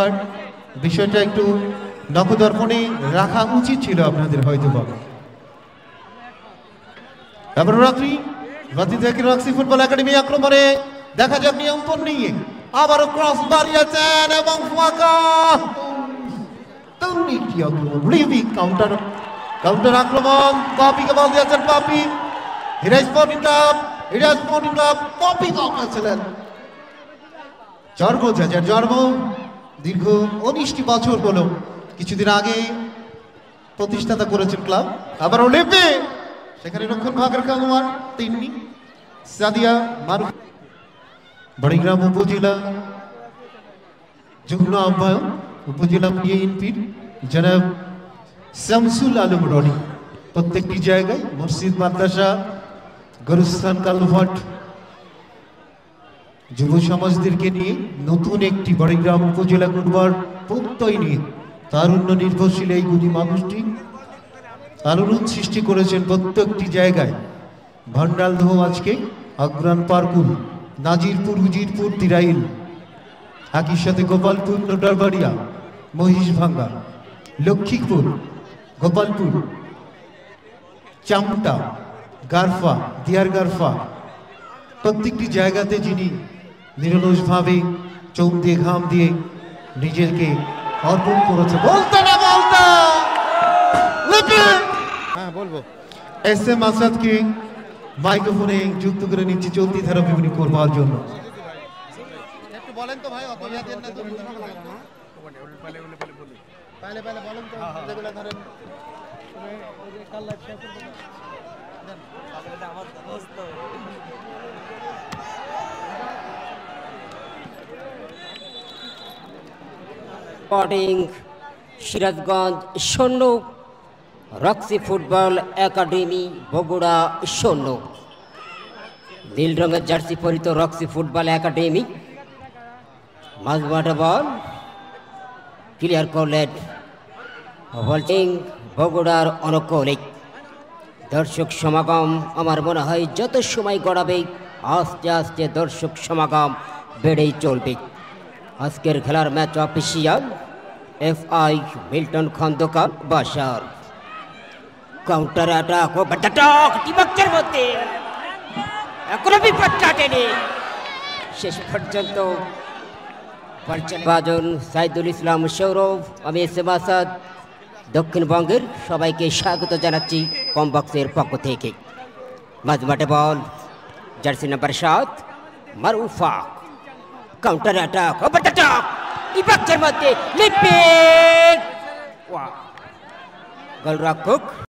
আর বিষয়টা একটু নখদর্পণে রাখা উচিত ছিল আপনাদের হয়তো বা। এবার রাত্রি থেকে রক্সি ফুটবল একাডেমি আক্রমণে দেখা যাক নিয়ন্ত্রণ নিয়ে আবারও ক্রস বাড়িয়েছেন এবং কাউন্টার আক্রমণ পপিকে বল দিয়েছেন পপি পপি ছিলেন জন্ম দীর্ঘ 19টি বছর হলো কিছুদিন আগে প্রতিষ্ঠাতা করেছেন ক্লাব। আবার ওলেপে সেখানে রক্ষণ ভাগের খেলোয়াড় তিনি সাদিয়া মারুফ বড়িগ্রাম উপজেলা যুগ্ম আহ্বায়ক উপজেলা বিএনপির জনাব শামসুল আলম রনি প্রত্যেকটি জায়গায় মসজিদ মাদ্রাসা গরুস্থান কালভার্ট যুব সমাজদেরকে নিয়ে নতুন একটি বড়িগ্রাম উপজেলা করবার প্রত্যয় নিয়ে তারুণ্য নির্ভরশীল এই গুণী মানুষটি আলোড়ন সৃষ্টি করেছেন প্রত্যেকটি জায়গায়। ভান্ডালদহ আজকে আগ্রান পারকুল নাজিরপুর উজিরপুর তিরাইল একই সাথে গোপালপুর নোটারবাড়িয়া মহিষভাঙ্গা লক্ষ্মীপুর গোপালপুর চামটা গারফা দিয়ার গারফা প্রত্যেকটি জায়গাতে যিনি নিরলসভাবে চোখ দিয়ে ঘাম দিয়ে নিজেকে অর্পণ করেছে বলতে না বলতে বলবো এস এম আসাদকে মাইক্রোফোনে যুক্ত করে নিচ্ছি চলতি ধারা বিবরণী করবার জন্য। একটু বলেন তো ভাই অপরাধ দেন না তো পালে বলেন তো যেগুলো ধরেন কাল লাইভ শেয়ার করব দেন আমার দোস্ত স্পোর্টিং সিরাজগঞ্জ শূন্য রক্সি ফুটবল একাডেমি বগুড়া শূন্য। নীল রঙের জার্সি পরিত রক্সি ফুটবল একাডেমি মাঝমাঠে বল ক্লিয়ার করলেন হোল্ডিং বগুড়ার অনুকূলে। দর্শক সমাগম আমার মনে হয় যত সময় গড়াবে আস্তে আস্তে দর্শক সমাগম বেড়েই চলবে। আজকের খেলার match official FI Milton Khandakar বাসার কাউন্টার অ্যাটাক ও ব্যাটাক টিমকের মধ্যে এখনো বিপদ কাটেনি শেষ পর্যন্ত পরিচালক সাইদুল ইসলাম সৌরভ আমি এস এম আসাদ দক্ষিণবঙ্গের সবাইকে স্বাগত জানাচ্ছি কমবক্সের পক্ষ থেকে। মাঝমাঠে ball jersey number 7 Marufa counter attack ও ব্যাটাক টিমকের মধ্যে লিপে গোলরক্ষক